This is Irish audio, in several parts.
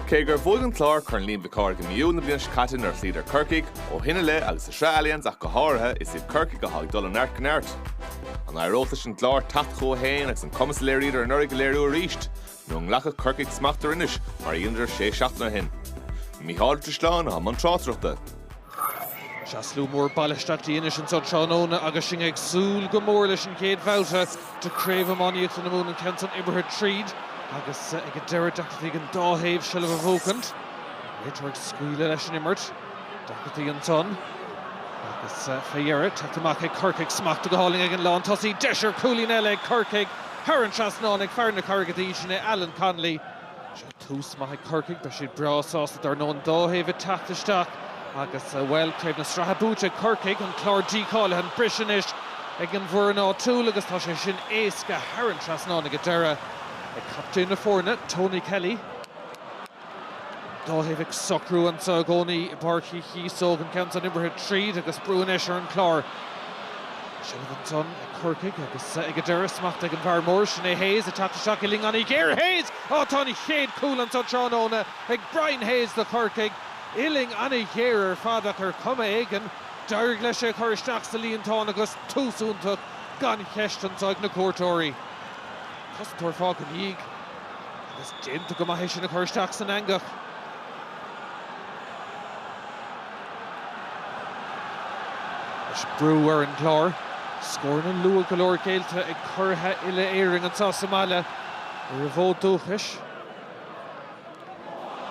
Cé gur bhfuil an Clár chun líon bhicáir go miú na bliana catain ar chlíd ar Corcaigh ó hinne le agus sa Srealaíonn ach go háirithe is iad Corcaigh go háag dul an airc an airt. An aerótas an Clár tachtchó héin agus an cumas léiríad ar an uirg léirú a ríist, nó an lecha Corcaigh smachtar inis mar iondar 6 seachna hin. Mícheál Trisláán a man trátrachta. Seaslú mór ballisteachtaí inis an son Seán Óna agus sin ag súil go mór leis an céad bhabhta de Craobh Iomána an na mún an Kenton Ibrahid Tríd agus ag a deir dachtaí an dáhéamh se le bhócant. Réiteach scuile leis an imirt, dachtaí an son. Agus féiarad, teachtamach ag Corcaigh smachta go háling ag an lán tosaí deisir cúlín eile ag Corcaigh. Haran Trasnán ag fearna Corcaigh sin é Alan Connolly. Se tús maith ag Corcaigh be siad brásástat ar nó an dáhéamh tachtasteach. Agus well cléimh na strathbúte ag Corcaigh an Clár díála an brisenis ag an bhur ná túl agus tá sé sin éasca Haran Trasnán ag a deire. Ag captain na fórna, Tony Kelly. Dáhéamh ag socrú an sa gcónaí barchaí híosóg an Kenton Ibrahid Tríd agus brúanis ar an Clár. Sealamh an son ag Corcaigh agus ag a deire smacht ag an bhar mór sin é Hayes a tachtasteach i linganí Géir Hayes tána chéad cúil an son Seán Óna ag Brian Hayes de Corcaigh. Iling anna Géir ar fadach ar cuma éigean deirg leis sé chuiristeach sa líontán agus túsúntaach gan cheistan ag na cuairtóirí. Cosúir fág an íg agus dénta go maithé sin na chuiristeach san angach. Leis brú ar an Clár, scór na lua go leor céilte ag churtha ile éiring an sa Somália ar a bhód dúchais.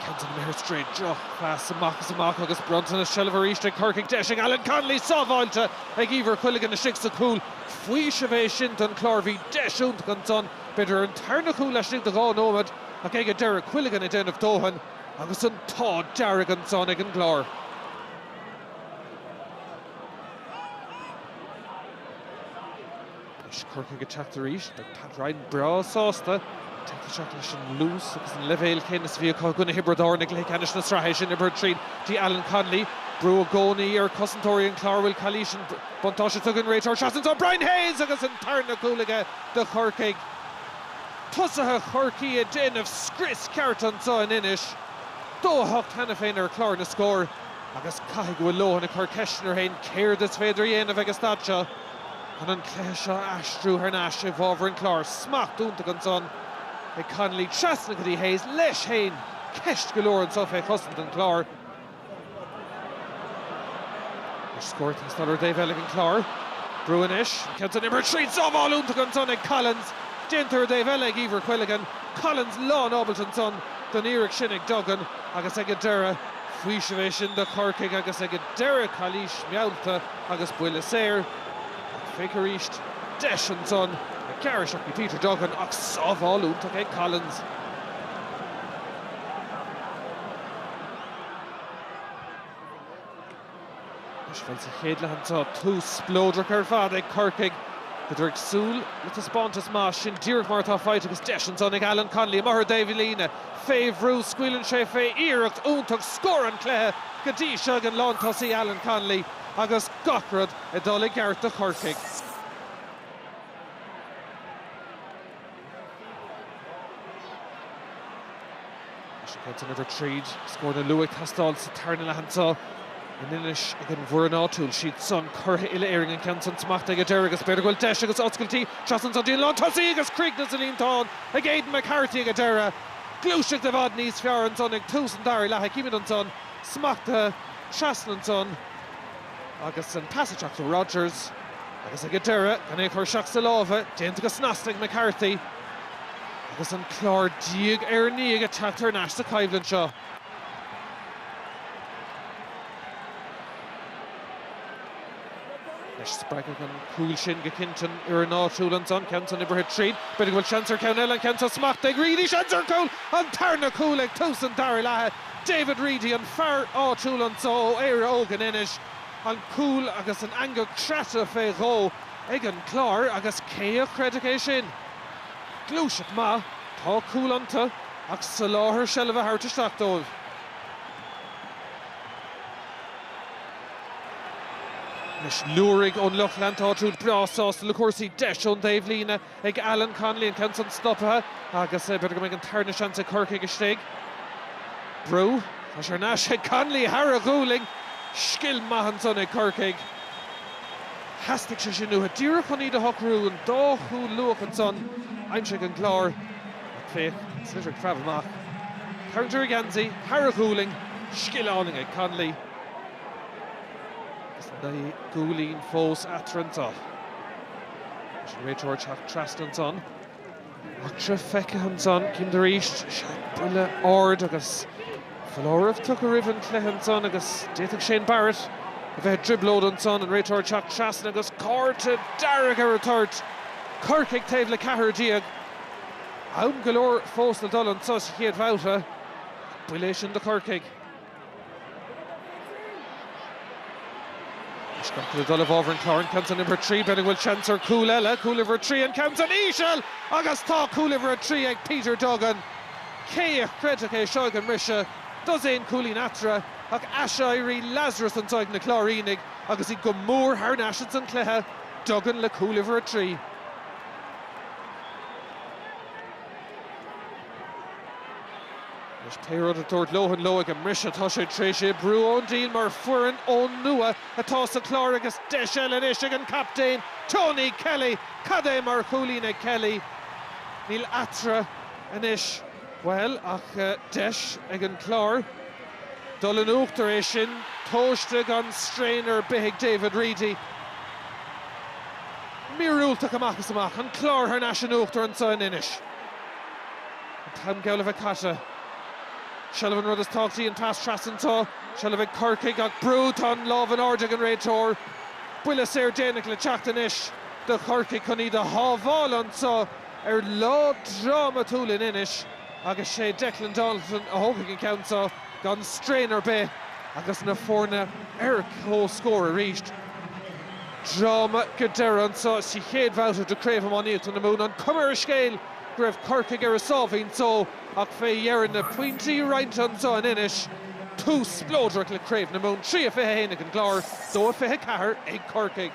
Kenton Mehir straight joch fast amach agus Brunton a Shelver East ag Corcaigh deising Alan Connolly sábháilte ag Ívar Quilligan na six cúl faoi se bheith sint an Clár bhí deisiúnt gan son beidir an tarna cúil leis de gá nómad ach ag a deire Quilligan i déanamh dóhan agus an tá dearg an son ag an Clár. Leis Corcaigh go teachtar East ag Pat Ryan brásásta Teachtasteach leis an lús agus an levéil cénas bhí a gona hibredár na gléiceanis na strathir sin Ibrahid Tríd tí Alan Connolly brú a gcónaí ar cosantóirí an Clár bhfuil cailí sin buntáise tugann réitear seasann Brian Hayes agus an tarna cúlaige de Corcaigh. Tusathe Corcaigh a déanamh scris ceart an son inis. Dóthacht hena féin ar Clár na scór agus caiigh bhfuil lohan a Corcaigh hain céird is féidir dhéanamh agus stáitse. An an cléis seo aistrú ar náis i bhábhar an Clár smacht úntaach an son. Ag Connolly trasna go dtí Hayes leis hain ceist go leor an sa fé chosint an Clár. Ar scóir an stalar Dave Ellig an Clár. Brúanis, Kenton Ibrahid Tríd sábháil úntaach an son ag Collins. Déantar Dave Ellig Ívar Quilligan. Collins lán ábalt an son don Íric sin ag Duggan agus ag a deire faoi se bheith sin de Corcaigh agus ag a deire cailís meallta agus buile séir. Féicear East deis an son ag ceiristeach i Peter Duggan ach sábháil úntaach ag Collins. Leis bhfuil sa chéad le antá tús splódrach ar fad ag Corcaigh go dúirt súil le tá spántas más sin díreach mar tá fáid agus deis an son ag Alan Connolly maithir David Lína féhrú scuilann sé fé iireacht úntaach scór an cléthe go dtí seag an lán tosaí Alan Connolly agus gachrad i dul ag ceart de Corcaigh. Kenton Ibrahid Tríd scór na luigh tastáil sa tarna le hantá in inis ag an bhur ná túil siad son curtha ile éiring an Kenton smachta ag a deir agus beidir goil deis agus oscailtí trasan sa díon lán tosaí agus críoch na sa líontán ag Aidan McCarthy ag a deire glúiseach de bhd níos fear an son ag tús an dair lethe cíimiid an son smachta trasan an son agus an passageach to Rogers agus ag a deire gan é chuir seach sa lábha déanta go snasta ag McCarthy agus an Clár díag ar ní ag a teachtar náis sa caibhlann seo. Leis spreagach an cúil sin go cintan ar an áitiúil an son Kenton Ibrahid Tríd beidir bhfuil seansar ceann eile an Kenton smachta ag Reedy seansar cúil an tarna cúil ag tús an dair lethe David Reedy an fear áitiúil an so éire ógan inis an cúil agus an angach treta fé ró ag an Clár agus cé a chreidach é sin. Glúiseach ma, tá cúil anta ach sa láthair seileadh a thart dóibh. Leis luaigh ón Lochlan táisiúil brásás le cuasaí deis ón Dave Lína ag Alan Connolly an Kenton stoppathe agus beidir go mbeidh an tarna seansa Corcaigh go stéig. Brew, Asher Nash, Conley, Hara Hurling, Skill Mumhan son Corcaigh. Hastig se sin nua Dira chuní de hocrú an dóchú luach an son Einshig an Clare fé Slitter Craobh Iomána Carter Ganzi Hara Hurling Skill Awning ag Conley na Gúlín fós atranta Rachel Trastan son Atra Feccahan son Kim de Richt Buile Ord agus Florif took a riven Clehan son agus Dathig Shane Barrett a bheith driblód an son an Rachel Trastan agus Corta Darragh ar a tart Corcaigh taobh le cahar diag Aun galore fós na dul an sus chéad Babhta Buile sin de Corcaigh the Dull over and Clare Canton number 3 Benning will chance or Coolella Cooliver 3 and Canton Ishal August Talk Cooliver 3 ag Peter Duggan Kea Credicate Shogan Risha does ein Coolin Atra ag Asha Irie Lazarus and Toig na Clarinig August go more Harnashins and Cleha Duggan le Cooliver 3 Taylor the third Lohan Loig and Risha Toshe Treshe Brew on Dean Mar Furin on Nua a toss of Clare agus Deshel and Ishigan captain Tony Kelly Cade Mar Coolina Kelly Neil Atra and Ish well ach Desh again Clare Dulan Uchter Ishin Toshtig on Strainer Big David Reedy Mirul took a Makasamach and Clare her National Uchter and Son Inish Tam Gaulavakata Shelvin Rudders Talksy and Pass Trassensaw, Shelvin Corcaigh got Brute on Love and Ordig and Rachor, Buile Sair Danig le Chachtan-ish, the Corcaigh Connie the Haval on saw, Law Drama Toolin Inish, Agus Shea Declan Donaldson, a Hogan Council, gone Strainer Bay, Agus na Forna, Eric Ho score reached. Drama Gaderan saw, she had Babhta to Craobh Iomána on the moon on Cummer scale, Grev Corcaigh are solving so. Ach fé Yerin na Buaicphointí right on so an Inish. 2 splodrach le Craobh na moon 3 a fé Hénig an Clare, 2 a fé Cahar ag Corcaigh.